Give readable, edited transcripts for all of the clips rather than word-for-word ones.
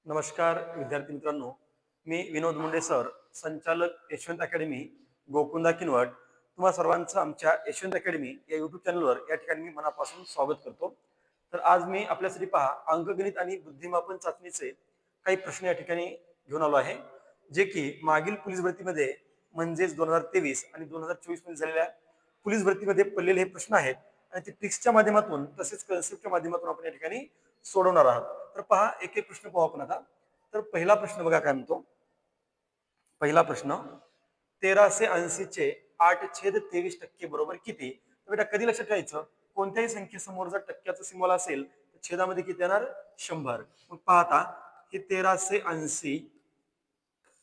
नमस्कार विद्यार्थी मित्रांनो, मी विनोद मुंडे सर, संचालक यशवंत अकॅडमी, गोकुंदा किनवट. तुम्हा सर्वांचं आमच्या यशवंत अकॅडमी या युट्यूब चॅनलवर या ठिकाणी मी मनापासून स्वागत करतो. तर आज मी आपल्यासाठी पहा अंकगणित आणि बुद्धिमापन चाचणीचे काही प्रश्न या ठिकाणी घेऊन आलो आहे, जे की मागील पोलीस भरतीमध्ये म्हणजेच 2023 आणि 2024 मध्ये झालेल्या पोलीस भरतीमध्ये पडलेले हे प्रश्न आहेत आणि ते ट्रिक्सच्या माध्यमातून तसेच कन्सेप्टच्या माध्यमातून आपण या ठिकाणी सोडवणार आहोत. तर पहा एक एक प्रश्न पाहू आपण आता. तर पहिला प्रश्न बघा काय म्हणतो. पहिला प्रश्न 1380 चे 8/23% बरोबर किती? तर बेटा कधी लक्षात ठेवायचं, कोणत्याही संख्येसमोर जर टक्क्याचं सिंबल असेल तर छेदामध्ये किती येणार? 100. मग पहा आता हे 1380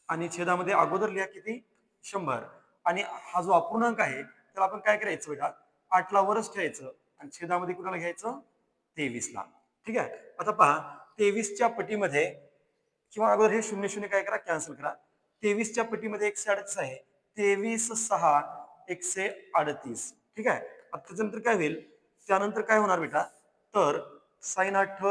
आणि छेदामध्ये अगोदर लिहा किती? 100. आणि हा जो अपूर्णांक आहे तर आपण काय करायचं बेटा, 8 ला वरच ठेवायचं आणि छेदामध्ये कुणाला घ्यायचं? 23 ला. ठीक आहे. आता पहा 23 च्या पटीमध्ये किंवा अगोदर हे 00 काय करा, कॅन्सल करा. 23 च्या पटीमध्ये 138 आहे. 23 6 138. ठीक आहे. आता त्याच्यानंतर काय होईल? त्यानंतर काय होणार बेटा, तर साइन 8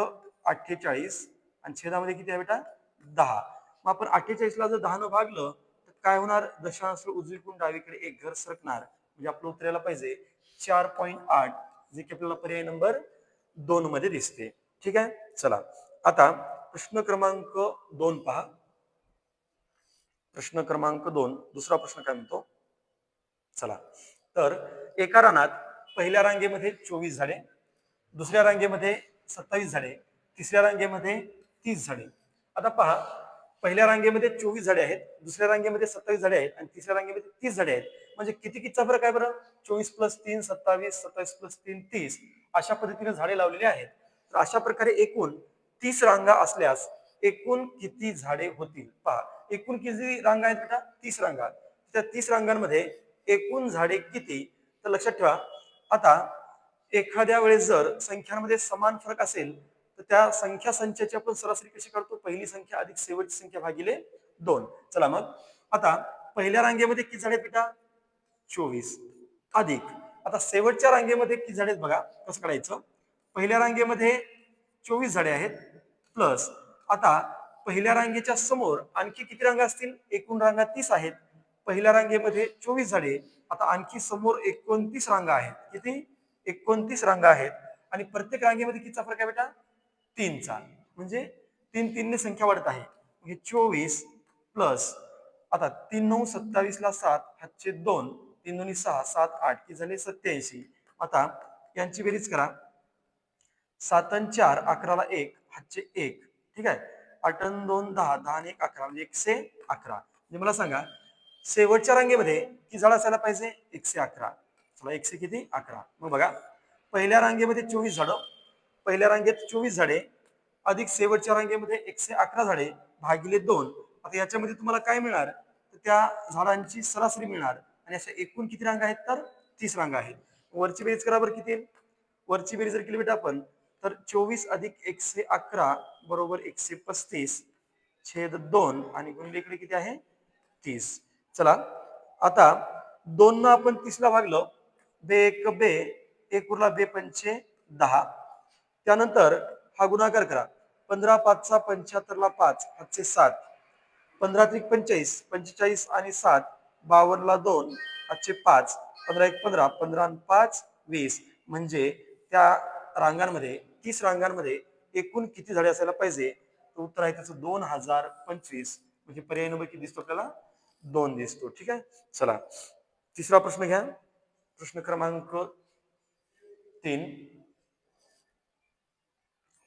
48 आणि छेदामध्ये किती आहे बेटा? 10. मग आपण 48 ला जर 10 न भागलं तर काय होणार? दशांश उजवीकडून डावीकडे एक घर सरकणार, म्हणजे आपलं उत्तर यायला पाहिजे 4.8, जे की आपल्याला पर्याय नंबर 2 मध्ये दिसते. ठीक आहे. चला आता प्रश्न क्रमांक 2 पहा. प्रश्न क्रमांक 2 दुसरा प्रश्न काय म्हणतो, चला. तर एका रानात पहिल्या रांगेमध्ये 24 झाडे, दुसऱ्या रांगेमध्ये 27 झाडे, तिसऱ्या रांगेमध्ये 30 झाडे. आता पहा पहिल्या रांगेमध्ये 24 झाडे आहेत, दुसऱ्या रांगेमध्ये 27 झाडे आहेत आणि तिसऱ्या रांगेमध्ये 30 झाडे आहेत. म्हणजे किती कितीचा फरक आहे बरं? 24 प्लस 3 27, 27 प्लस 3 30. अशा पद्धतीने झाडे लावलेली आहेत. तर अशा प्रकारे एकूण 30 रांगा असल्यास एकूण किती झाडे होतील? पहा एकूण किती रांगा आहेत बेटा? 30 रांगा. त्या 30 रांगांमध्ये एकूण झाडे किती? तर लक्षात ठेवा, आता एखाद्या वेळेस जर संख्यांमध्ये समान फरक असेल तर त्या संख्या संचाची आपण सरासरी कशी काढतो? पहिली संख्या अधिक शेवटची संख्या भागिले 2. चला मग आता पहिल्या रांगेमध्ये किती झाडे बेटा? 24 अधिक आता शेवटच्या रांगेमध्ये किती झाडे बघा कसं काढायचं. पहिल्या रांगेमध्ये 24 झाडे आहेत प्लस आता पहिल्या रांगेच्या समोर आणखी किती रांगा असतील? एकूण रांगा 30 आहेत. पहिल्या रांगेमध्ये 24 झाडे, आता आणखी समोर 29 रांगा आहेत. किती? 29 रांगा आहेत आणि प्रत्येक रांगेमध्ये कितीचा फरक आहे बेटा? 3चा. म्हणजे 3 ने संख्या वाढत आहे. म्हणजे 24 प्लस आता 3 9 27 ला 7 हातचे 2, 3 2 6 7 8 की झाले 87. आता यांची बेरीज करा. 7 आणि 4 11 ला 1 हातचे 1. ठीक आहे. 8 आणि 2 10, 10 आणि 1 11 म्हणजे 111. म्हणजे मला सांगा शेवटच्या रांगेमध्ये किती झाड असायला पाहिजे? 111. चला 100 किती? 11. मग बघा पहिल्या रांगेमध्ये 24 झाडं, पहिल्या रांगेत 24 झाडे अधिक शेवटच्या रांगेमध्ये 111 झाडे भागिले 2. आता याच्यामध्ये तुम्हाला काय मिळणार? तर त्या झाडांची सरासरी मिळणार आणि अशा एकूण किती रांगा आहेत? तर 30 रांगा आहेत. वरची बेरीज करा बरं किती येईल? वरची बेरीज जर केली बेटा आपण तर 24 अधिक 111 बरोबर 135 छेद 2 आणि गुणिले इकडे किती आहे? 30. चला आता 2 न आपण 30 ला भागलं, बे एक बे, एक उरला बे पंचे 10. त्यानंतर हा गुणाकार करा. 15 5 चा 75 ला 5 हातचे 7. 15 त्रिक 45, 45 आणि 7 52 ला 2 हातचे 5. 15 1 15, 15 आणि 5 20. म्हणजे त्या रांगांमध्ये 30 रांगांमध्ये एकूण किती झाडे असायला पाहिजे? तर उत्तर आहे त्याचं 2025. म्हणजे पर्याय नंबर किती दिसतो आपल्याला? 2 दिसतो. ठीक आहे. चला तिसरा प्रश्न घ्या. प्रश्न क्रमांक 3.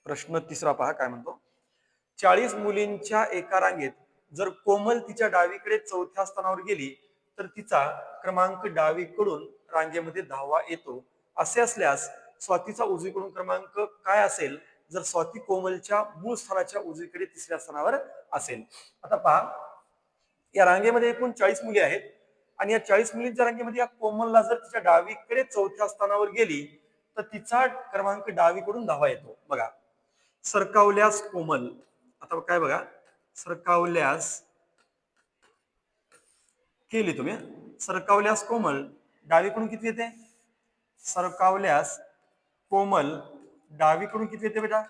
प्रश्न तिसरा पहा काय म्हणतो. 40 मुलींच्या एका रांगेत जर कोमल तिच्या डावीकडे चौथ्या स्थानावर गेली तर तिचा क्रमांक डावीकडून रांगेमध्ये 10वा येतो. असे असल्यास स्वातीचा उजवीकडून क्रमांक काय असेल जर स्वाती कोमलच्या मूळ स्थानाच्या उजवीकडे तिसऱ्या स्थानावर असेल? आता पहा या रांगेमध्ये एकूण 40 मुली आहेत आणि या 40 मुलींच्या रांगेमध्ये या कोमलला जर तिच्या डावीकडे चौथ्या स्थानावर गेली तर तिचा क्रमांक डावीकडून 10वा येतो. बघा सरकावल्यास कोमल, आता काय बघा, सरकावल्यास केली तुम्ही, सरकावल्यास कोमल डावीकडून किती येते? सरकावल्यास कोमल डावीकडून किती येते बेटा?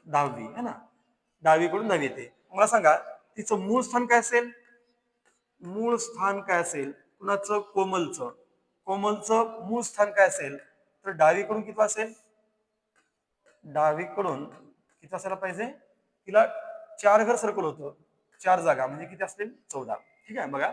10वी है ना. डावीकडून 10 येते. मला सांगा तिचं मूळ स्थान काय असेल? मूळ स्थान काय असेल कुणाचं? कोमलचं. कोमलचं मूळ स्थान काय असेल? तर डावीकडून किती असेल? डावीकडून किती असायला पाहिजे? तिला 4 घर सर्कल होतं, 4 जागा म्हणजे किती असतील? 14. ठीक आहे. बघा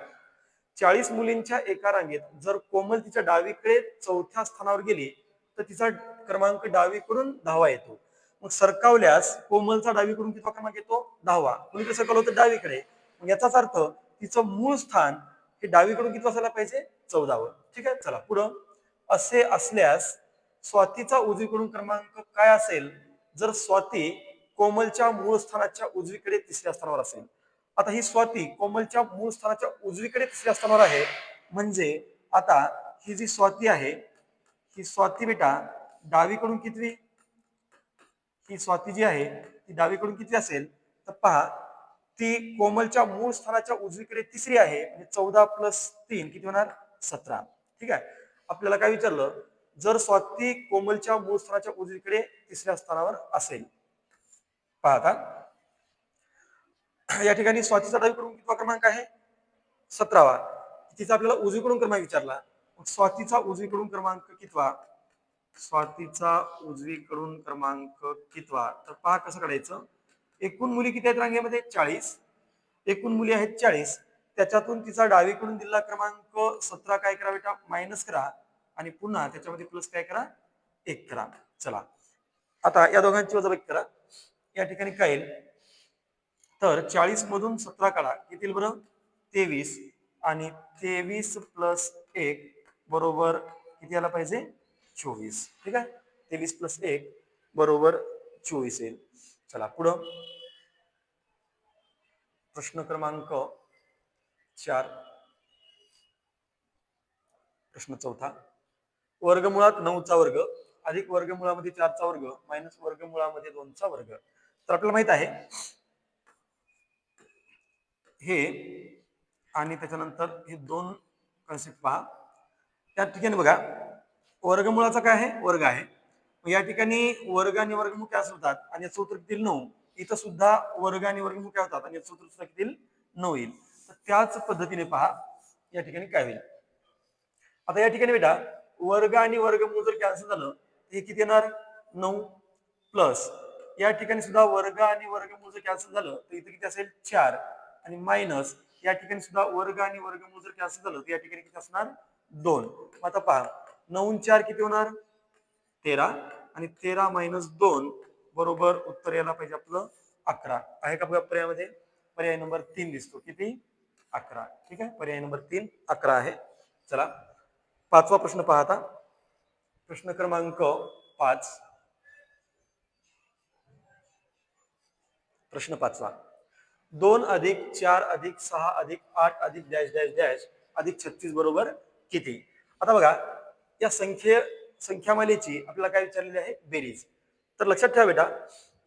40 मुलींच्या एका रांगेत जर कोमल तिच्या डावीकडे 4थ्या स्थानावर गेली तर तिचा क्रमांक डावीकडून 10वा येतो. मग सरकावल्यास कोमलचा डावीकडून किती क्रमांक येतो? 10वा. कुणीकडे सरकवलं होतं? डावीकडे. मग याचाच अर्थ तिचं मूळ स्थान हे डावीकडून किती असायला पाहिजे? 14वं. ठीक आहे. चला पुढं. असे असल्यास स्वातीचा उजवीकडून क्रमांक काय असेल जर स्वाती कोमलच्या मूळ स्थानाच्या उजवीकडे 3ऱ्या स्थानावर असेल? आता ही स्वाती कोमलच्या मूळ स्थानाच्या उजवीकडे 3ऱ्या स्थानावर आहे, म्हणजे आता ही जी स्वाती आहे ही स्वाती बेटा डावीकडून कितवी? ही स्वाती जी आहे ती डावीकडून किती असेल? तर पहा ती कोमलच्या मूळ स्थानाच्या उजवीकडे 3री आहे, म्हणजे 14 + 3 किती होणार? 17. ठीक आहे. आपल्याला काय विचारलं? जर स्वाती कोमलच्या मूळ स्थानाच्या उजवीकडे 3ऱ्या स्थानावर असेल. पहा आता या ठिकाणी स्वातीचा डावीकडून कितवा क्रमांक आहे? 17वा. तिचा आपल्याला उजवीकडून क्रमांक विचारला. मग स्वातीचा उजवीकडून क्रमांक कितवा? स्वातीचा उजवीकडून क्रमांक कितवा? तर पहा कसं काढायचं. एकूण मुली किती आहेत रांगेमध्ये? 40. एकूण मुली आहेत 40. त्याच्यातून तिचा डावीकडून दिलेला क्रमांक 17 काय करा बेटा? मायनस करा आणि पुन्हा त्याच्यामध्ये प्लस काय करा? 1 करा. चला आता या दोघांची वजाबाकी करा. या ठिकाणी काय येईल? तर 40 मधून 17 काढा किती येईल बरं? 23. आणि 23 + 1 बरोबर किती यायला पाहिजे? 24. ठीक आहे. 23 + 1 बरोबर 24 येईल. चला पुढं. प्रश्न क्रमांक 4. प्रश्न चौथा. वर्गमुळात 9चा वर्ग अधिक वर्गमुळामध्ये 4चा वर्ग मायनस वर्गमुळामध्ये 2चा वर्ग. तर आपल्याला माहित आहे हे आणि त्याच्यानंतर हे दोन कन्सेप्ट पहा. त्या ठिकाणी बघा वर्गमुळाचा काय आहे? वर्ग आहे. या ठिकाणी वर्ग आणि वर्गमूळ काय होतात आणि याचं उत्तर किती? 9. इथं सुद्धा वर्ग आणि वर्गमूळ काय होतात आणि याचं उत्तर सुद्धा किती? 9 येईल. तर त्याच पद्धतीने पहा या ठिकाणी काय होईल. आता या ठिकाणी बेटा वर्ग आणि वर्गमूळ जर कॅन्सल झालं तर हे किती येणार? 9 प्लस या ठिकाणी सुद्धा वर्ग आणि वर्गमूळ जर कॅन्सल झालं तर इथे किती असेल? 4 आणि मायनस या ठिकाणी सुद्धा वर्ग आणि वर्गमूळ जर कॅन्सल झालं तर या ठिकाणी किती असणार? 2. आता पहा 9 4 किती होणार? 13 आणि 13 - 2 बरोबर उत्तर यायला पाहिजे आपलं 11. आहे का बघा पर्यायामध्ये? पर्याय नंबर 3 दिसतो. किती? 11. ठीक आहे. पर्याय नंबर 3 11 आहे. चला 5वा प्रश्न पहा आता. प्रश्न क्रमांक 5. प्रश्न 5वा. 2 + 4 + 6 + 8 + डॅश डॅश डॅश + 36 बरोबर किती? आता बघा या संख्यामालेची आपल्याला काय विचारलेली आहे? बेरीज. तर लक्षात ठेवा बेटा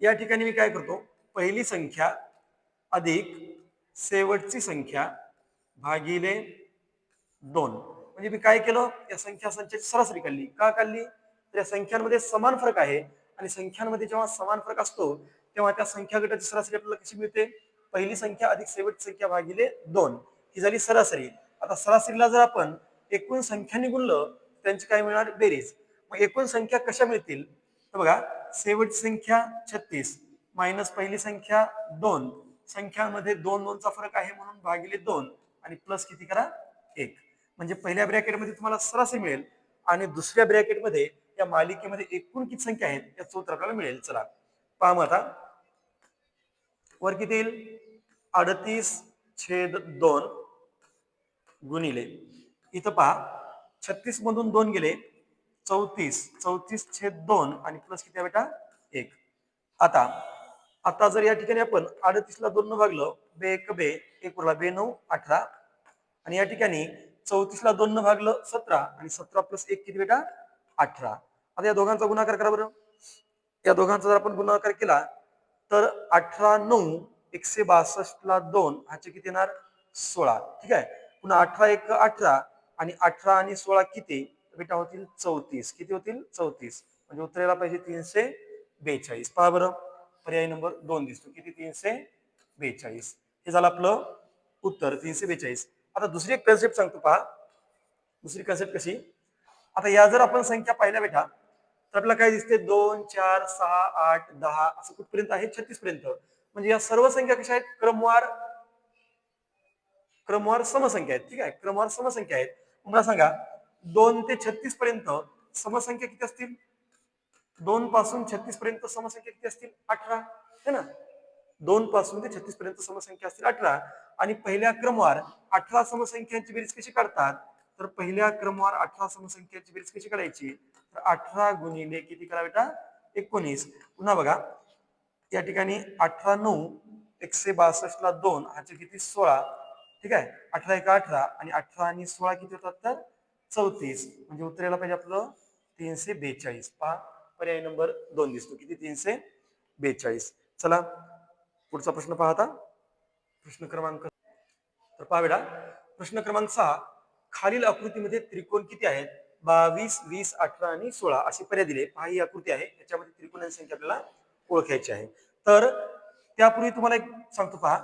या ठिकाणी मी काय करतो? पहिली संख्या अधिक शेवटची संख्या भागिले 2. म्हणजे मी काय केलं? या संख्याची सरासरी काढली. का काढली? तर या संख्यांमध्ये समान फरक आहे आणि संख्यांमध्ये जेव्हा समान फरक असतो तेव्हा त्या संख्या गटाची सरासरी आपल्याला कशी मिळते? पहिली संख्या अधिक शेवटची संख्या भागिले 2 ही झाली सरासरी. आता सरासरीला जर आपण एकूण संख्यांनी गुणलं त्यांची काय मिळणार? बेरीज. मग एकूण संख्या कशा मिळतील? तर बघा शेवटची संख्या 36 मायनस पहिली संख्या 2. संख्यांमध्ये 2 2चा फरक आहे म्हणून भागिले 2 आणि प्लस किती करा? 1. म्हणजे पहिल्या ब्रॅकेटमध्ये तुम्हाला सरासरी मिळेल आणि दुसऱ्या ब्रॅकेटमध्ये या मालिकेमध्ये एकूण किती संख्या आहेत याचं उत्तर आपल्याला मिळेल. चला पहा मग आता वर किती येईल? 38/2 गुणिले इथं पहा 36 मधून 2 गेले 34 34/2 आणि प्लस किती आहे बेटा? 1. आता आता जर या ठिकाणी आपण 38 ला 2 न भागलं बे 1 बे 1 उरला बे 9 18 आणि या ठिकाणी 34 ला 2 न भागलं 17 आणि 17 + 1 किती बेटा? 18. आता या दोघांचा गुणाकार करा बरं. या दोघांचा जर आपण गुणाकार केला तर 18 9 162 ला 2 ह्याचे किती येणार? 16. ठीक आहे. पुन्हा 18 1 18 आणि 18 आणि 16 किती बेटा होतील? 34. किती होतील? 34. म्हणजे उत्तर यायला पाहिजे 342. पहा बरं पर्याय नंबर 2 दिसतो. किती 342. हे झालं आपलं उत्तर 342. आता दुसरी एक कन्सेप्ट सांगतो पहा. दुसरी कन्सेप्ट कशी, आता या जर आपण संख्या पाहिल्या बेटा तर आपल्याला काय दिसते 2, 4, 6, 8, 10 असं कुठपर्यंत आहे 36 पर्यंत. म्हणजे या सर्व संख्या कशा आहेत क्रमवार समसंख्या आहेत. ठीक आहे, क्रमवार समसंख्या आहेत. मला सांगा 2 ते 36 पर्यंत समसंख्या किती असतील? 2 पासून 36 पर्यंत समसंख्या किती असतील? 18 है ना. 2 पासून ते 36 पर्यंत समसंख्या असतील 18. आणि पहिल्या क्रमवार 18 समसंख्यांची बेरीज कशी काढतात? तर पहिल्या क्रमवार 18 समसंख्यांची बेरीज कशी काढायची? तर 18 गुणिले किती करा बेटा 19. पुन्हा बघा या ठिकाणी 18 9 162 ला 2 ह्याचे किती 16. ठीक आहे, 18 1 18 आणि 18 आणि 16 किती होतात तर 34. म्हणजे उत्तर यायला पाहिजे आपलं 342. पहा पर्याय नंबर 2 दिसतो. किती 342. चला पुढचा प्रश्न पहा आता. प्रश्न क्रमांक तर पहा बेटा प्रश्न क्रमांक 6. खालील आकृतीमध्ये त्रिकोण किती आहेत? 22, 20, 18 आणि 16 असे पर्याय दिले. पहा ही आकृती आहे, याच्यामध्ये त्रिकोणांची संख्या आपल्याला ओळखायची आहे. तर त्यापूर्वी तुम्हाला एक सांगतो पहा,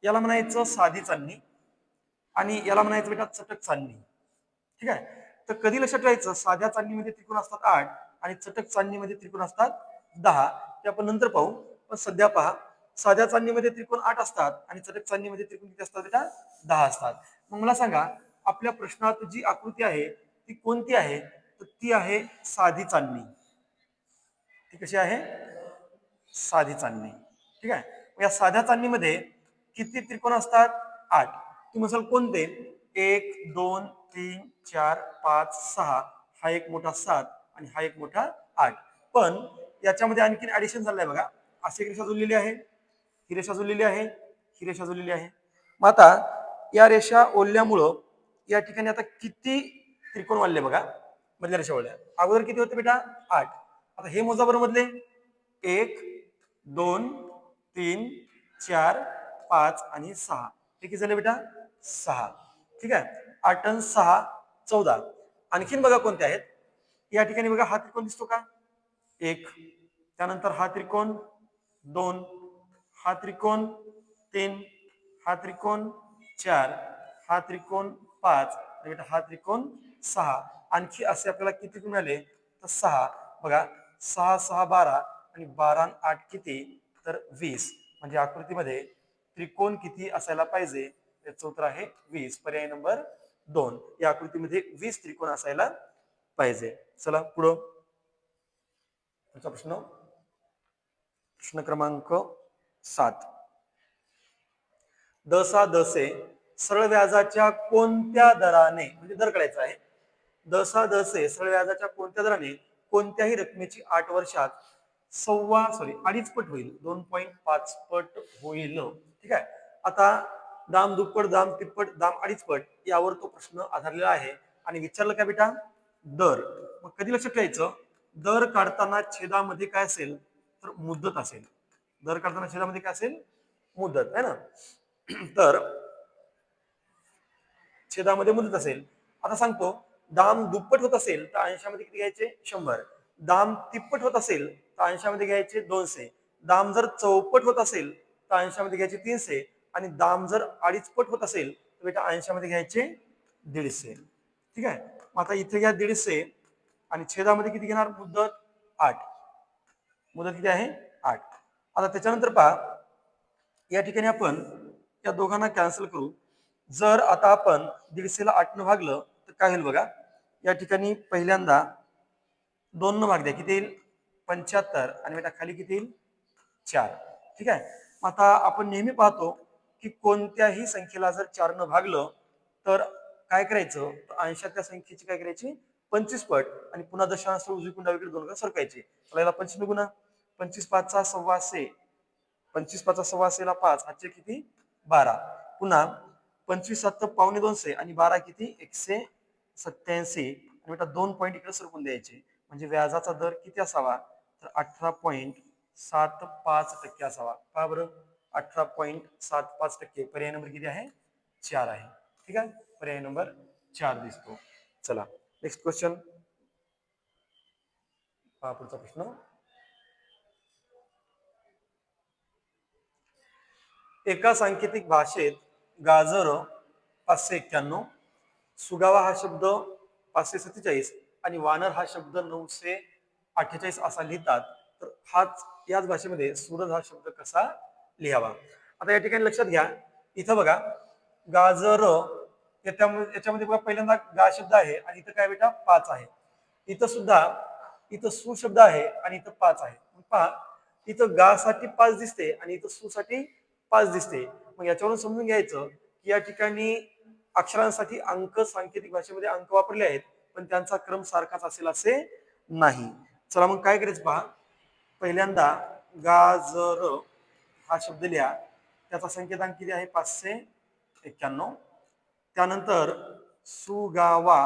याला म्हणायचं साधी चांदणी आणि याला म्हणायचं बेटा चटक चांदणी. ठीक आहे, तर कधी लक्षात ठेवायचं साध्या चांदणीमध्ये त्रिकोण असतात 8 आणि चटक चांदणीमध्ये त्रिकोण असतात 10. ते आपण नंतर पाहू. पण सध्या पहा साध्या चांदणीमध्ये त्रिकोण 8 असतात आणि चटक चांदणीमध्ये त्रिकोण किती असतात बेटा 10 असतात. मग मला सांगा आपल्या प्रश्नात जी आकृती आहे ती कोणती आहे? तर ती आहे साधी चांदणी. ती कशी आहे? साधी चांदणी. ठीक आहे, या साध्या चांदणीमध्ये किती त्रिकोण असतात? 8. तुम्ही म्हणाल कोणते? 1 2 3 4 5 6. हा एक मोठा 7 आणि हा एक मोठा 8. पण याच्यामध्ये आणखीन ऍडिशन झालंय बघा. अशी एक रेषा जोडलेली आहे, ही रेषा जोडलेली आहे, ही रेषा जोडलेली आहे. मग आता या रेषा ओढल्यामुळं या ठिकाणी आता किती त्रिकोण वाढले बघा. मधल्या रेषा ओढल्या अगोदर किती होते बेटा 8. आता हे मोजा बरं मधले 1 2 3 4 5 आणि 6. हे किती झाले बेटा 6. ठीक आहे, 8 आणि 6 14. आणखीन बघा कोणते आहेत. या ठिकाणी बघा हा त्रिकोण दिसतो का 1. त्यानंतर हा त्रिकोण 2. हा त्रिकोण 3. हा त्रिकोण 4. हा त्रिकोण 5 आणि बेटा हा त्रिकोण 6. आणखी असे आपल्याला किती त्रिकोण मिळाले तर 6. बघा 6 6 12 आणि 12 आणि 8 किती तर 20. म्हणजे आकृतीमध्ये त्रिकोण किती असायला पाहिजे? याचं उत्तर आहे 20. पर्याय नंबर 2. या आकृतीमध्ये 20 त्रिकोण असायला पाहिजे. चला पुढं पुढचा प्रश्न. प्रश्न क्रमांक 7. दसा दसे सरळ व्याजाच्या कोणत्या दराने, म्हणजे दर काढायचा आहे. दसा दसे सरळ व्याजाच्या कोणत्या दराने कोणत्याही रकमेची 8 वर्षात अडीच पट होईल, 2.5 पट होईल. ठीक आहे, आता दाम दुप्पट, दाम तिप्पट, दाम अडीच पट यावर तो प्रश्न आधारलेला आहे. आणि विचारलं काय बेटा दर. मग कधी लक्षात ठेवायचं दर काढताना छेदामध्ये काय असेल तर मुदत असेल. दर काढताना छेदामध्ये काय असेल? मुदत आहे ना. तर छेदामध्ये मुदत असेल. आता सांगतो दाम दुप्पट होत असेल तर अंशामध्ये किती घ्यायचे 100. दाम तिप्पट होत असेल तर अंशामध्ये घ्यायचे 200. दाम जर चौपट होत असेल तर अंशामध्ये घ्यायचे 300. आणि दाम जर अडीच पट होत असेल तर बेटा अंशामध्ये घ्यायचे 150. ठीक आहे, आता इथे घ्या 150 आणि छेदामध्ये किती घेणार मुदत 8. मुदत किती आहे 8. आता त्याच्यानंतर पहा या ठिकाणी आपण या दोघांना कॅन्सल करू. जर आता आपण 150 ला 8 न भागलं तर काय होईल बघा. या ठिकाणी पहिल्यांदा 2 न भाग द्या किती येईल 75 आणि बेटा खाली किती येईल 4. ठीक आहे, आता आपण नेहमी पाहतो की कोणत्याही संख्येला जर 4 न भागलं तर काय करायचं अंशातल्या संख्येची काय करायची 25 पट आणि पुन्हा दशांश उजवीकडून डावीकडे 2 सरकायचे. याला 25 गुणा 25 5 सव्वाशे, 25 5 सव्वाशेला 5 हातचे किती 12. पुन्हा 25 7 पावणे 200 आणि 12 किती 187. आणि बेटा 2 पॉईंट इकडे सरकून द्यायचे. म्हणजे व्याजाचा दर किती असावा तर 18.75% असावा. का बरं 18.75%. पर्याय नंबर किती आहे 4 आहे. ठीक आहे, पर्याय नंबर 4 दिसतो. चला नेक्स्ट क्वेश्चन. पुढचा प्रश्न. एका सांकेतिक भाषेत गाजर 591, सुगावा हा शब्द 547 आणि वानर हा शब्द 948 असा लिहितात. तर हाच याच भाषेमध्ये सूरज हा शब्द कसा लिहावा? आता या ठिकाणी लक्षात घ्या, इथं बघा गाजर याच्यामध्ये बघा पहिल्यांदा गा शब्द आहे आणि इथं काय बेटा 5 आहे. इथं सुद्धा इथं सु शब्द आहे आणि इथं 5 आहे. पहा इथं गा साठी 5 दिसते आणि इथं सु साठी 5 दिसते. मग याच्यावरून समजून घ्यायचं की या ठिकाणी अक्षरांसाठी अंक सांकेतिक भाषेमध्ये अंक वापरले आहेत, पण त्यांचा क्रम सारखाच असेल असे नाही. चला मग काय करायचं पहा, पहिल्यांदा गाजर हा शब्द लिहा, त्याचा संकेतांक किती आहे 591. त्यानंतर सुगावा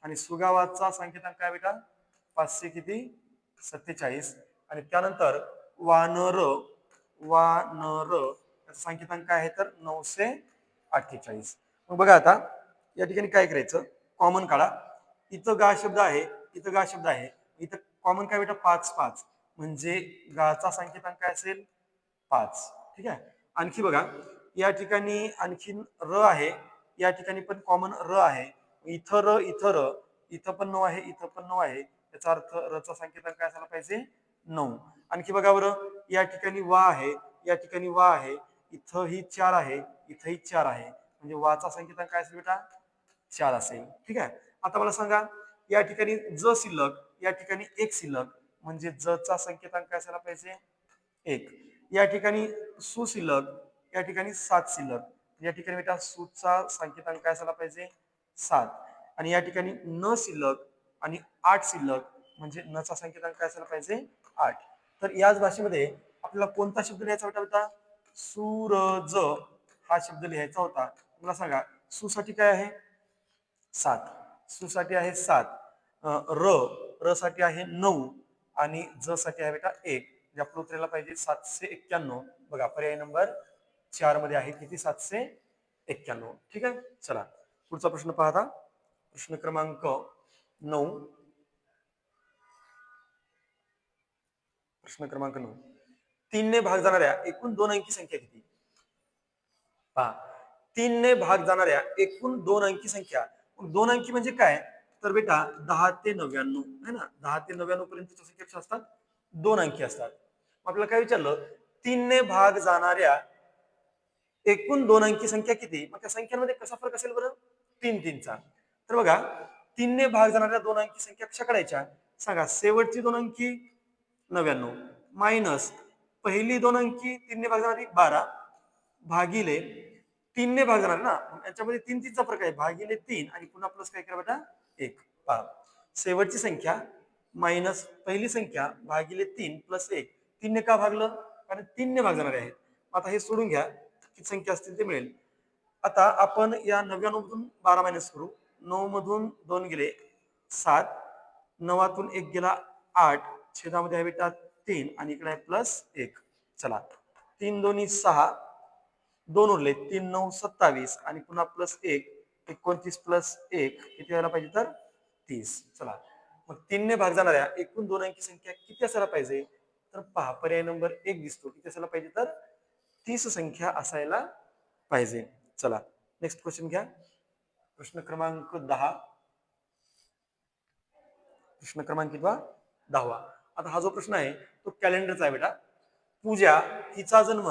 आणि सुगावाचा संकेतांक काय बेटा 500 किती 47 आणि त्यानंतर वानर वानर याचा संकेतांक काय आहे तर 948. मग बघा आता या ठिकाणी काय करायचं, कॉमन काढा. इथं गा शब्द आहे, इथं गा शब्द आहे, इथं कॉमन काय बेटा 5 म्हणजे गाचा संकेतांक काय असेल 5. ठीक आहे. आणखी बघा या ठिकाणी आणखीन र आहे, या ठिकाणी पण कॉमन र आहे. इथं र इथं र, इथं पण 9 आहे, इथं पण 9 आहे. याचा अर्थ रचा संकेतांक काय असायला पाहिजे 9. आणखी बघा बरं या ठिकाणी वा आहे, या ठिकाणी वा आहे, इथं ही 4 आहे, इथंही 4 आहे, म्हणजे वाचा संकेतांक काय असेल बेटा 4 असेल. ठीक आहे. आता मला सांगा या ठिकाणी ज शिल्लक, या ठिकाणी एक शिल्लक, म्हणजे जचा संकेतांक काय असायला पाहिजे 1. या ठिकाणी सु शिल्लक, या ठिकाणी 7 शिल्लक, या ठिकाणी बेटा सुचा संकेतांक काय असायला पाहिजे 7 आणि या ठिकाणी न शिल्लक आणि 8 शिल्लक, म्हणजे न चा संकेतांक काय असायला पाहिजे 8. तर याच भाषेमध्ये आपल्याला कोणता शब्द लिहायचा होता? सूरज हा शब्द लिहायचा होता. मला सांगा सु साठी काय आहे 7, सु साठी आहे 7, र साठी आहे 9 आणि ज साठी आहे बेटा 1. म्हणजे आपलं उत्तराला पाहिजे 791. बघा पर्याय नंबर 4 मध्ये आहे किती 791. ठीक आहे. चला पुढचा प्रश्न पाहता, प्रश्न क्रमांक 9. प्रश्न क्रमांक 9. 3 ने भाग जाणाऱ्या एकूण 2 अंकी संख्या किती? पहा 3 ने भाग जाणाऱ्या एकूण 2 अंकी संख्या. 2 अंकी म्हणजे काय तर बेटा 10 ते 99 है ना, 10 ते 99 पर्यंतच्या संख्या कशा असतात 2 अंकी असतात. आपल्याला काय विचारलं 3 ने भाग जाणाऱ्या एकूण 2 अंकी संख्या किती? मग त्या संख्यांमध्ये कसा फरक असेल बरं 3 चा. तर बघा 3 ने भाग जाणाऱ्या 2 अंकी संख्या कशा काढायच्या सांगा. शेवटची 2 अंकी 99 मायनस पहिली 2 अंकी 3 ने भाग जाणारी 12 भागिले 3 ने भाग जाणार ना, याच्यामध्ये 3 चा फरक आहे भागिले 3 आणि पुन्हा प्लस काय करा बेटा 1. पहा शेवटची संख्या मायनस पहिली संख्या भागिले 3 प्लस 1. 3 ने का भागलं कारण 3 ने भाग जाणारे आहेत. आता हे सोडून घ्या किती संख्या असतील ते मिळेल. आता आपण या 99 मधून 12 मायनस करू. 9 मधून 2 गेले 7, 9तून 1 गेला 8, छेदामध्ये आहे बेटा 3 आणि इकडे आहे प्लस 1. चला 3 दोन्ही 6, 2 उरले 3 9 27 आणि पुन्हा प्लस 1 29 प्लस 1 किती व्हायला पाहिजे तर 30. चला मग 3 ने भाग जाणाऱ्या एकूण 2 अंकी संख्या किती असायला पाहिजे तर पहा पर्याय नंबर 1 दिसतो. किती असायला पाहिजे तर 30 संख्या असायला पाहिजे. चला नेक्स्ट क्वेश्चन घ्या. प्रश्न क्रमांक 10. प्रश्न क्रमांक किती 10वा. आता हा जो प्रश्न आहे तो कॅलेंडरचा आहे बेटा. पूजा हिचा जन्म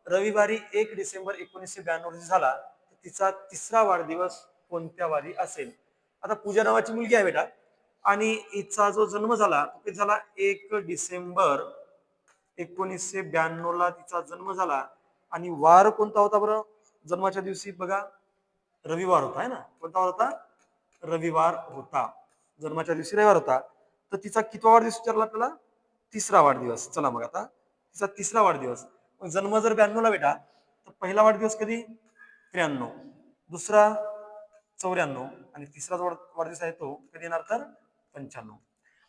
रविवारी 1 डिसेंबर 1992 रोजी झाला, तर तिचा 3रा वाढदिवस कोणत्या वारी असेल? आता पूजा नावाची मुलगी आहे बेटा आणि हिचा जो जन्म झाला तो झाला 1 डिसेंबर 1992 ला तिचा जन्म झाला आणि वार कोणता होता बरं जन्माच्या दिवशी? बघा रविवार होता है ना. कोणता वार होता? रविवार होता. जन्माच्या दिवशी रविवार होता. तर तिचा कितवा वाढदिवस विचारला आपल्याला? 3रा वाढदिवस. चला मग आता तिचा 3रा वाढदिवस. मग जन्म जर 92 ला बेटा तर पहिला वाढदिवस कधी 93, दुसरा 94 आणि तिसरा जो वाढदिवस आहे तो कधी येणार तर 95.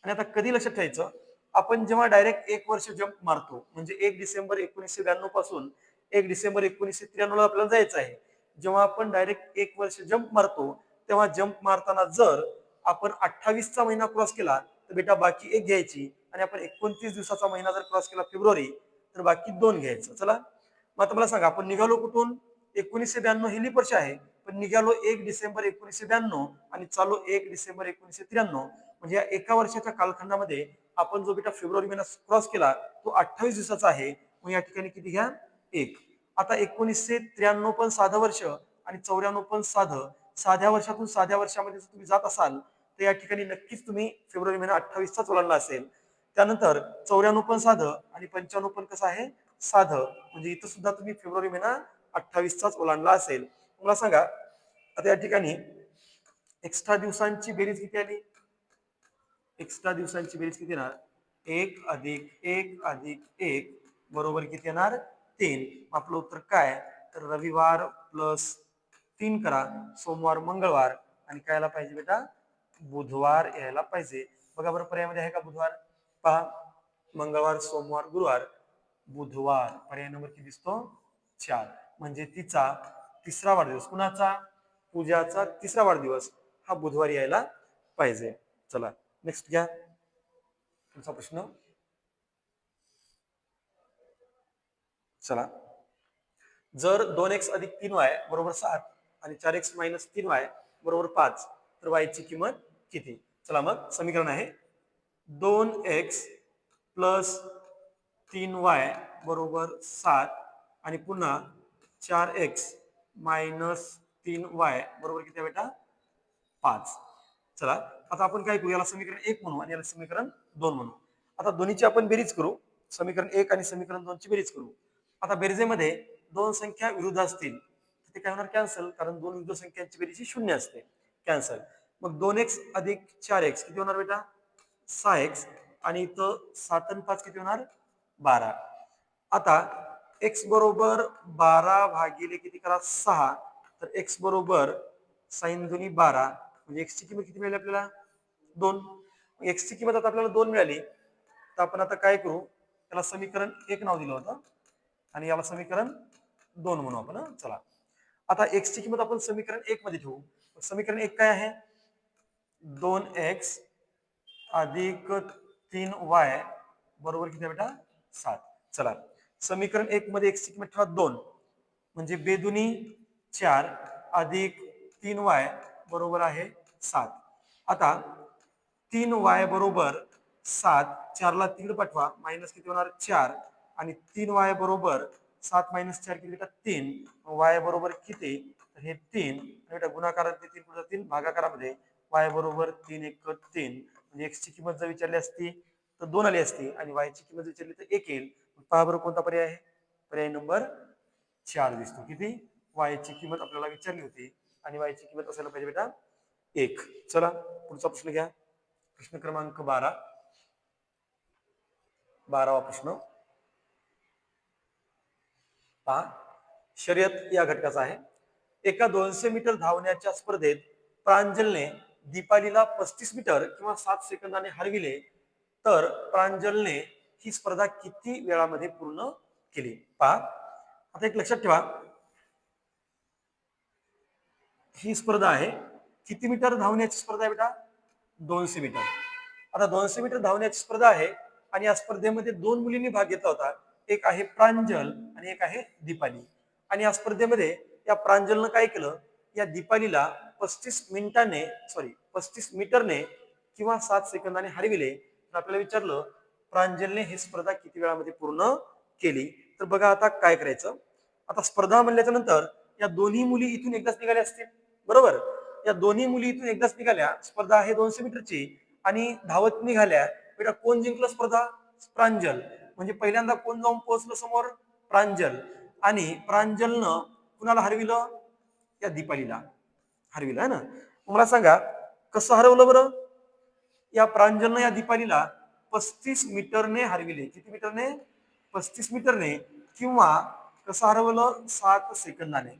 आणि आता कधी लक्षात ठेवायचं आपण जेव्हा डायरेक्ट 1 वर्ष जंप मारतो म्हणजे 1 डिसेंबर 1992 पासून 1 डिसेंबर 1993 ला आपल्याला जायचं आहे. जेव्हा आपण डायरेक्ट 1 वर्ष जंप मारतो तेव्हा जंप मारताना जर आपण 28 चा महिना क्रॉस केला तर बेटा बाकी 1 घ्यायची आणि आपण 29 दिवसाचा महिना जर क्रॉस केला फेब्रुवारी तर बाकी 2 घ्यायचं. चला मग आता मला सांगा, आपण निघालो कुठून? 1992 ही लीप वर्ष आहे, पण निघालो 1 डिसेंबर 1992 आणि चालू 1 डिसेंबर 1993. म्हणजे या एका वर्षाच्या कालखंडामध्ये आपण जो बेटा फेब्रुवारी महिना क्रॉस केला तो 28 दिवसाचा आहे. मग या ठिकाणी किती घ्या? 1. आता 1993 पण साधं वर्ष आणि 94 पण साधं. साध्या वर्षातून साध्या वर्षामध्ये जर तुम्ही जात असाल तर या ठिकाणी नक्कीच तुम्ही फेब्रुवारी महिना 28चाच ओलांडला असेल. त्यानंतर 94 पण साधं आणि 95 पण कसं आहे? साधं. म्हणजे इथं सुद्धा तुम्ही फेब्रुवारी महिना 28चाच ओलांडला असेल. मला सांगा, आता या ठिकाणी एक्स्ट्रा दिवसांची बेरीज किती आली? एक्स्ट्रा दिवसांची बेरीज किती येणार? 1+1+1 बरोबर किती येणार? 3. आपलं उत्तर काय? तर रविवार प्लस 3 करा, सोमवार मंगळवार आणि काय यायला पाहिजे बेटा? बुधवार यायला पाहिजे. बघा बरं, पर्यायामध्ये आहे का बुधवार? पहा, मंगळवार सोमवार गुरुवार बुधवार, पर्याय नंबर किती दिसतो? 4. म्हणजे तिचा तिसरा वाढदिवस, कुणाचा? पूजाचा तिसरा वाढदिवस हा बुधवारी यायला पाहिजे. चला नेक्स्ट घ्या तुमचा प्रश्न. चला, जर 2x अधिक 3y बरोबर 7 आणि 4x मायनस 3y बरोबर 5 तर y ची किंमत किती? चला मग समीकरण आहे 2x प्लस 3y बरोबर 7 आणि पुन्हा 4x मायनस 3y बरोबर किती आहे बेटा? 5. चला, आता आपण काय करू, याला समीकरण 1 म्हणू आणि याला समीकरण 2 म्हणू. आता दोन्हीची आपण बेरीज करू. समीकरण 1 आणि समीकरण 2 ची बेरीज करू. आता बेरजेमध्ये दोन संख्या विरुद्ध असतील तर ते काय होणार? कॅन्सल, कारण दोन विरुद्ध संख्यांची बेरीज ही 0 असते. कॅन्सल. मग 2x अधिक 4x किती होणार बेटा? 6x आणि इथं 7 आणि 5 किती होणार? 12. आता x बरोबर 12 भागिले किती करा? 6. तर x बरोबर साइन दोन्ही 12 म्हणजे x ची किंमत किती मिळाली आपल्याला? 2. x ची किंमत आता आपल्याला 2 मिळाली. तर आपण आता काय करू, त्याला समीकरण 1 नाव दिलं होतं आणि याला समीकरण 2 म्हणू आपण. चला, आता x ची किंमत आपण समीकरण 1 मध्ये ठेवू. समीकरण 1 काय आहे? 2x अधिक 3y बरोबर किती बेटा? 7. चला, समीकरण 1 मध्ये x ची किंमत ठेवा 2 म्हणजे बेदुनी 4 अधिक 3y बरोबर आहे 7. आता 3y बरोबर 7, 4 ला तिकडे पाठवा, मायनस किती होणार? 4 आणि 3y बरोबर 7 मायनस 4 किती बेटा? 3. y बरोबर किती? तर हे 3 बेटा गुणाकारात 3 पुढे 3 भागाकारामध्ये y बरोबर 3 1 3 म्हणजे x ची किंमत जर विचारली असती तर 2 आली असती आणि y ची किंमत विचारली तर 1 येईल. पहा बरं कोणता पर्याय आहे? पर्याय नंबर 4 दिसतो. किती? y ची किंमत आपल्याला विचारली होती आणि y ची किंमत असायला पाहिजे बेटा 1. चला पुढचा प्रश्न घ्या. प्रश्न क्रमांक 12वा प्रश्न पहा, शर्यत या घटकाचा आहे. एका 200 मीटर धावण्याच्या स्पर्धेत प्रांजलने दीपालीला 35 मीटर किंवा 7 सेकंदाने हरविले तर प्रांजलने ही स्पर्धा किती वेळामध्ये पूर्ण केली? पहा, आता एक लक्षात ठेवा, ही स्पर्धा आहे. किती मीटर धावण्याची स्पर्धा आहे बेटा? 200 मीटर. आता 200 मीटर धावण्याची स्पर्धा आहे आणि या स्पर्धेमध्ये दोन मुलींनी भाग घेतला होता. एक आहे प्रांजल आणि एक आहे दीपाली. आणि या स्पर्धेमध्ये या प्रांजलनं काय केलं? या दीपालीला 35 मीटरने किंवा 7 सेकंदाने हरविले. तर आपल्याला विचारलं प्रांजलने ही स्पर्धा किती वेळामध्ये पूर्ण केली? तर बघा आता काय करायचं. आता स्पर्धा म्हणल्याच्या नंतर या दोन्ही मुली इथून एकदाच निघाल्या असतील, बरोबर? या दोन्ही मुली इथून एकदाच निघाल्या. स्पर्धा आहे 200 मीटरची आणि धावत निघाल्या. बेटा कोण जिंकलं स्पर्धा? प्रांजल. म्हणजे पहिल्यांदा कोण जाऊन पोहोचलं समोर? प्रांजल. आणि प्रांजलनं कुणाला हरविलं? या दीपालीला हरविलं आहे ना. मला सांगा कसं हरवलं बरं? या प्रांजलनं या दीपालीला 35 मीटरने हरविले. किती मीटरने? 35 मीटरने. किंवा कसं हरवलं? 7 सेकंदाने.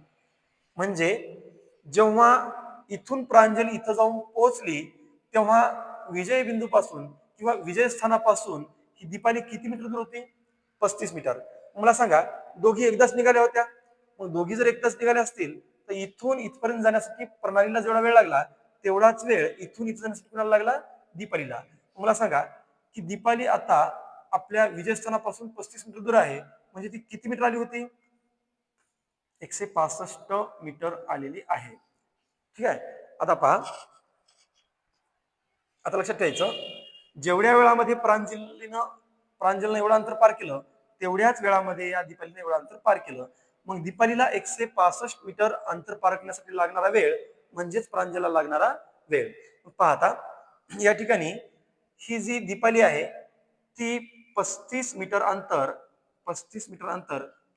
म्हणजे जेव्हा इथून प्रांजल इथं जाऊन पोहोचली तेव्हा विजय बिंदूपासून किंवा विजय स्थानापासून ही दीपाली किती मीटर दूर होती? 35 मीटर. मला सांगा दोघी एकदाच निघाल्या होत्या. मग दोघी जर एकदाच निघाल्या असतील तर इथून इथपर्यंत जाण्यासाठी प्रणालीला जेवढा वेळ लागला तेवढाच वेळ इथून इथं जाण्यासाठी कुणाला लागला? दीपालीला. मला सांगा की दीपाली आता आपल्या विजयस्थानापासून 35 मीटर दूर आहे म्हणजे ती किती मीटर आली होती? 165 मीटर आलेली आहे. ठीक आहे. आता पहा, आता लक्षात ठेवायचं, जेवढ्या वेळामध्ये प्रांजलनं एवढं अंतर पार केलं, तेवढ्याच वेळामध्ये या दीपालीने एवढं अंतर पार केलं. मग दीपालीला 165 मीटर अंतर पार करण्यासाठी लागणारा वेळ म्हणजेच प्रांजलला लागणारा वेळ. पहा आता या ठिकाणी ही जी दीपाली आहे ती 35 मीटर अंतर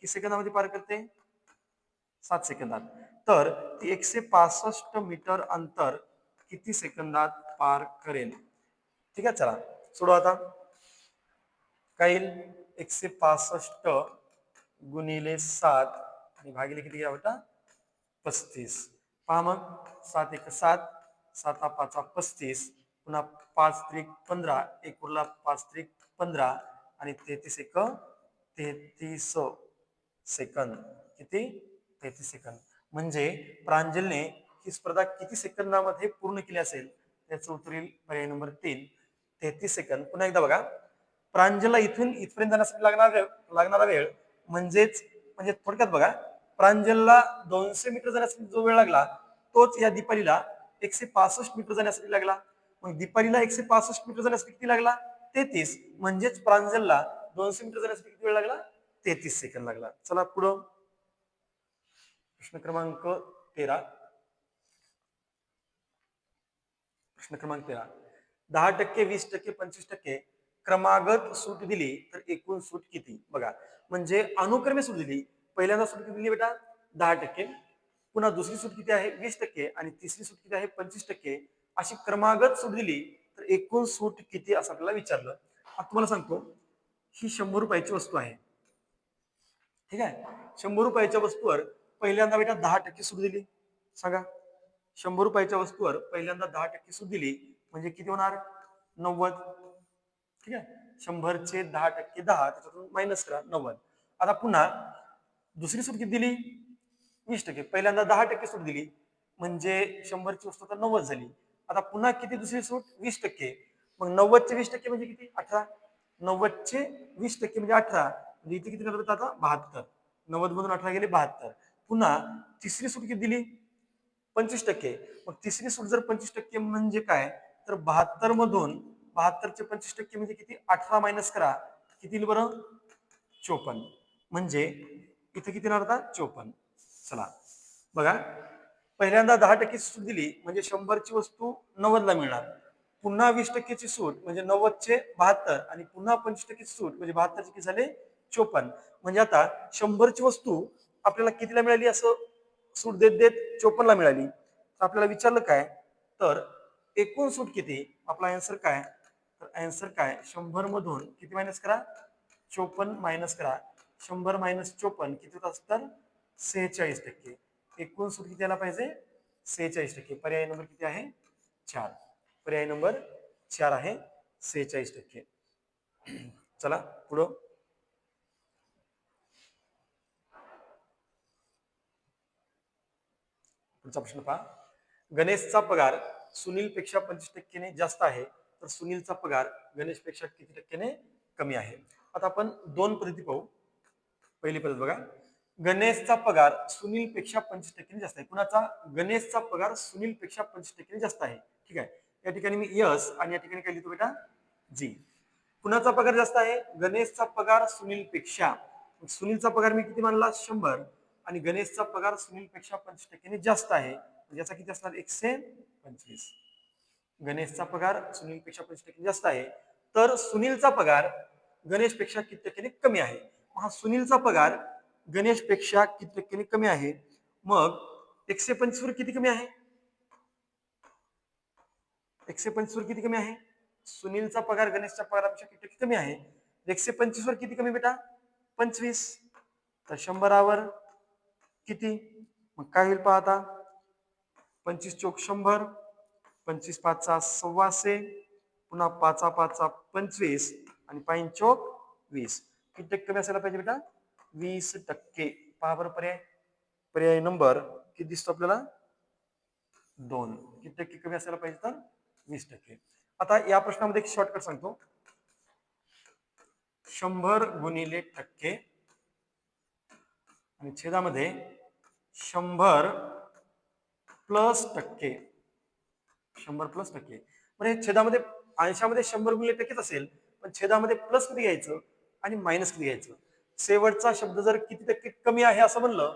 किती सेकंदामध्ये पार करते? 7 सेकंदात. तर ती 165 मीटर अंतर किती सेकंदात पार करेल? ठीक आहे, चला सोडवा आता. काय येईल? 165 गुणिले 7 आणि भागिले किती घ्या बेटा? 35. पहा मग, 7 1 7, 7 5 35, पुन्हा 5 त्रिक 15, एक उरला 5 त्रिक 15 आणि 33 1 33 सेकंद. किती? 33 सेकंद. म्हणजे प्रांजलने ही स्पर्धा किती सेकंदामध्ये पूर्ण केली असेल? त्याचं उत्तर येईल पर्याय नंबर 3, 33 सेकंद. पुन्हा एकदा बघा, प्रांजलला इथून इथपर्यंत जाण्यासाठी लागणारा वेळ म्हणजे थोडक्यात बघा, प्रांजलला 200 मीटर जाण्यासाठी जो वेळ लागला तोच या दीपालीला 165 मीटर जाण्यासाठी लागला. मग दीपालीला 165 मीटर जाण्यासाठी किती लागला? 33. म्हणजेच प्रांजलला 200 मीटर जाण्यासाठी किती वेळ लागला? 33 सेकंद लागला. चला पुढं प्रश्न क्रमांक 13. 10%, 20%, 25% क्रमागत सूट दिली तर एकूण सूट किती? बघा, म्हणजे अनुक्रमे सूट दिली. पहिल्यांदा सूट किती दिली बेटा? 10%. पुन्हा दुसरी सूट किती आहे? 20% आणि तिसरी सूट किती आहे? 25%. अशी क्रमागत सूट दिली तर एकूण सूट किती असं आपल्याला विचारलं. आता तुम्हाला सांगतो, ही 100 रुपयाची वस्तू आहे. ठीक आहे, 100 रुपयाच्या वस्तूवर पहिल्यांदा बेटा 10% सूट दिली. सांगा, 100 रुपयाच्या वस्तूवर पहिल्यांदा 10% सूट दिली म्हणजे किती होणार? 90. ठीक आहे, 100चे 10% 10, त्याच्यातून मायनस करा 90. आता पुन्हा दुसरी सूट किती दिली? 20%. पहिल्यांदा 10% सूट दिली म्हणजे 100ची वस्तू तर 90 झाली. आता पुन्हा किती दुसरी सूट? 20%. मग 90चे 20% म्हणजे किती? 18. 90चे 20% म्हणजे 18. म्हणजे इथे किती करत आता? 72. 90 मधून 18 गेले 72. पुन्हा तिसरी सूट किती दिली? 25%. मग तिसरी सूट जर 25% म्हणजे काय? तर 72 मधून 72चे 25% म्हणजे किती? 18 मायनस करा. किती येईल बरं? 54. म्हणजे इथे किती येणार आता? 54. चला बघा, पहिल्यांदा 10% सूट दिली म्हणजे 100ची वस्तू 90ला मिळणार. पुन्हा 20%ची सूट म्हणजे 90चे 72 आणि पुन्हा 25%ची सूट म्हणजे 72चे किती झाले? 54. म्हणजे आता 100ची वस्तू आपल्याला कितीला मिळाली? असं सूट देत देत 54ला मिळाली. आपल्याला विचारलं काय? तर एकूण सूट किती? आपला आन्सर काय? तर आन्सर काय? 100 मधून किती मायनस करा? 54 मायनस करा. 100 मायनस 54 किती होत असतं? 46%. एकूण सूट किती यायला पाहिजे? 46%. पर्याय नंबर किती आहे? 4. पर्याय नंबर 4 आहे 46%. चला पुढं. पुढचा प्रश्न पहा. गणेशचा पगार सुनील पेक्षा 25%ने जास्त आहे तर सुनीलचा पगार गणेश पेक्षा किती टक्क्याने कमी आहे? आता आपण दोन पद्धती पाहू. पहिली पद्धत बघा, गणेशचा पगार सुनील पेक्षा 25%ने जास्त आहे. कुणाचा? गणेशचा पगार सुनील पेक्षा 25%ने जास्त आहे. ठीक आहे, या ठिकाणी मी यस आणि या ठिकाणी काय लिहितो बेटा? जी. कुणाचा पगार जास्त आहे? गणेशचा पगार सुनील पेक्षा. सुनीलचा पगार मी किती मानला? 100 आणि गणेशचा पगार सुनील पेक्षा 25%ने जास्त आहे. याचा किती असणार? 125. गणेशचा पगार सुनील पेक्षा 25% जास्त आहे तर सुनीलचा पगार गणेश पेक्षा किती टक्क्याने कमी आहे? हा सुनीलचा पगार गणेश पेक्षा किती टक्क्याने कमी आहे? मग 125 वर किती कमी आहे? 125 वर किती कमी आहे? सुनीलचा पगार गणेशच्या पगारापेक्षा किती टक्के कमी आहे? 125 वर किती कमी बेटा? 25. तर 100वर किती? मग काय होईल पहा आता? 25 चोक 100, 25 पाचा 125, पुन्हा 5 5 25 आणि 5 चोक 20. किती टक्के कमी असायला पाहिजे बेटा? 20%. पहा बरं पर्याय. पर्याय नंबर किती दिसतो आपल्याला? 2. किती टक्के कमी असायला पाहिजे? तर 20%. आता या प्रश्नामध्ये एक शॉर्टकट सांगतो. 100 गुणिले टक्के आणि छेदामध्ये 100+%. 100+%. म्हणजे छेदामध्ये अंशामध्ये 100 गुणिले 100 असेल, पण छेदामध्ये प्लस किती घ्यायचं आणि मायनस किती घ्यायचं. शेवटचा शब्द जर किती टक्के कमी आहे असं म्हणलं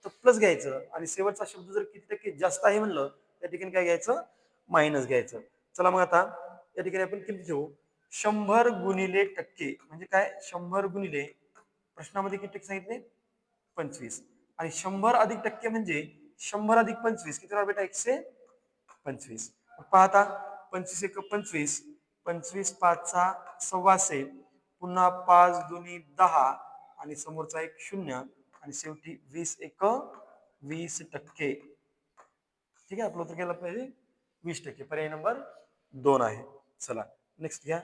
तर प्लस घ्यायचं, आणि शेवटचा शब्द जर किती टक्के जास्त आहे म्हणलं त्या ठिकाणी काय घ्यायचं, मायनस घ्यायचं. चला मग आता या ठिकाणी आपण किती ठेवू, 100 गुणिले 100 म्हणजे काय, 100 गुणिले, प्रश्नामध्ये किती टक्के सांगितले, 25, आणि 100 अधिक 100 म्हणजे 100 अधिक 25 किती होणार बेटा, 125. पाहता 25 एक 25, 25 पाचचा 125, पुन्हा 5 दुनी 10, आणि समोरचा एक 0, आणि शेवटी 20 एक 20%. ठीक आहे, आपलं उत्तर केलं पाहिजे 20%. पर्याय नंबर 2 आहे. चला नेक्स्ट घ्या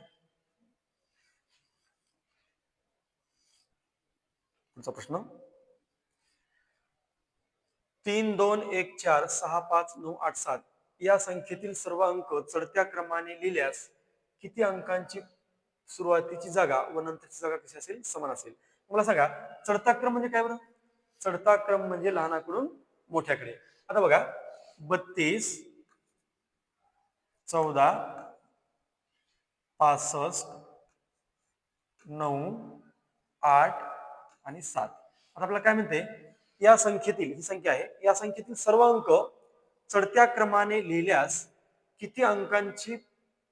पुढचा प्रश्न. 3 2 1 4 6 5 9 8 7 या संख्येतील सर्व अंक चढत्या क्रमाने लिहिल्यास किती अंकांची सुरुवातीची जागा व नंतरची जागा कशी असेल, समान असेल. मला सांगा चढता क्रम म्हणजे काय बरं. चढता क्रम म्हणजे लहानाकडून मोठ्याकडे. आता बघा 32 14 65 9 8 आणि 7. आता आपल्याला काय म्हणते, या संख्येतील, ही संख्या आहे, या संख्येतील सर्व अंक चढत्या क्रमाने लिहिल्यास किती अंकांची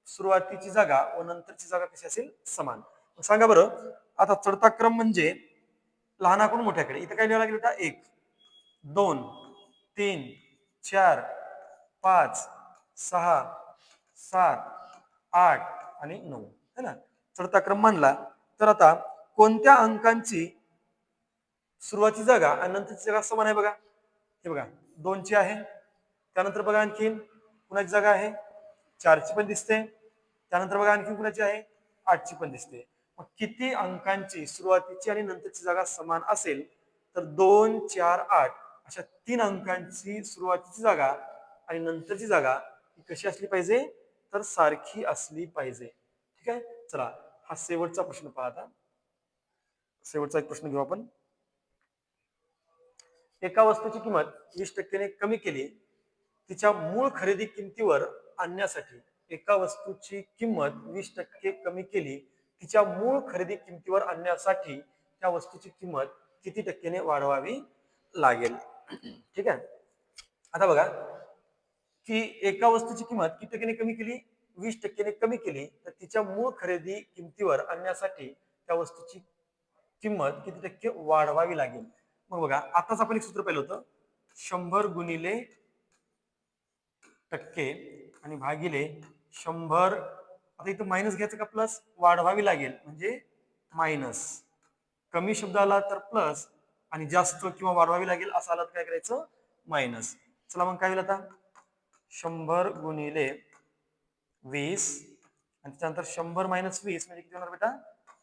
सुरुवातीची जागा व नंतरची जागा कशी असेल, समान. सांगा बरं. आता चढता क्रम म्हणजे लहानाकडून मोठ्याकडे. इथं काय लिहायला लागेल का, 1 2 3 4 5 6 7 8 आणि 9 है ना. चढता क्रम मानला तर आता कोणत्या अंकांची सुरुवातीची जागा आणि नंतरची जागा समान आहे बघा. हे बघा 2 ची आहे, त्यानंतर बघा आणखी कुणाची जागा आहे, 4 ची पण दिसते, त्यानंतर बघा आणखी कुणाची आहे, 8 ची पण दिसते. मग किती अंकांची सुरुवातीची आणि नंतरची जागा समान असेल, तर 2 4 8 अशा 3 अंकांची सुरुवातीची जागा आणि नंतरची जागा ही कशी असली पाहिजे, तर सारखी असली पाहिजे. ठीक आहे. चला हा शेवटचा प्रश्न पहा. आता शेवटचा एक प्रश्न घेऊ आपण. एका वस्तूची किंमत 20% ने कमी केली तिच्या मूळ खरेदी किमतीवर आणण्यासाठी. एका वस्तूची किंमत 20% कमी केली तिच्या मूळ खरेदी किमतीवर आणण्यासाठी त्या वस्तूची किंमत किती टक्क्याने वाढवावी लागेल. ठीक आहे. आता बघा की एका वस्तूची किंमत किती टक्क्याने कमी केली, 20% कमी केली, तर तिच्या मूळ खरेदी किमतीवर आणण्यासाठी त्या वस्तूची किंमत किती टक्के वाढवावी लागेल. मग बघा आताच आपण एक सूत्र पाहिलं होतं, 100 गुणिले टक्के आणि भागिले 100. आता इथं मायनस घ्यायचं का प्लस, वाढवावी लागेल म्हणजे मायनस, कमी शब्द आला तर प्लस, आणि जास्त किंवा वाढवावी लागेल असं आला तर काय करायचं, मायनस. चला मग काय होईल आता, 100 गुणिले 20, आणि त्यानंतर 100 मायनस 20 म्हणजे किती होणार बेटा,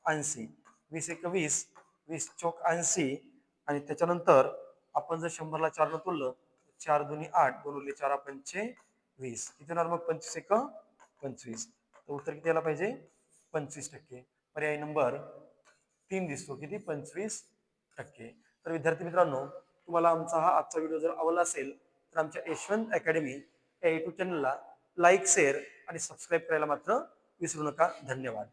80. 20 एक 20, 20 चौक 80, आणि त्याच्यानंतर आपण जर 100 ला 4 न तोडलं, 4 दुनी 8, 2 उरले 4 पंचे 20, किती होणार मग 25 एक 25. तर उत्तर किती यायला पाहिजे, 25%. पर्याय नंबर 3 दिसतो, किती, 25%. तर विद्यार्थी मित्रांनो, तुम्हाला आमचा हा आजचा व्हिडिओ जर आवडला असेल तर आमच्या यशवंत अकॅडमी या युट्यूब चॅनलला लाईक, शेअर आणि सबस्क्राईब करायला मात्र विसरू नका. धन्यवाद.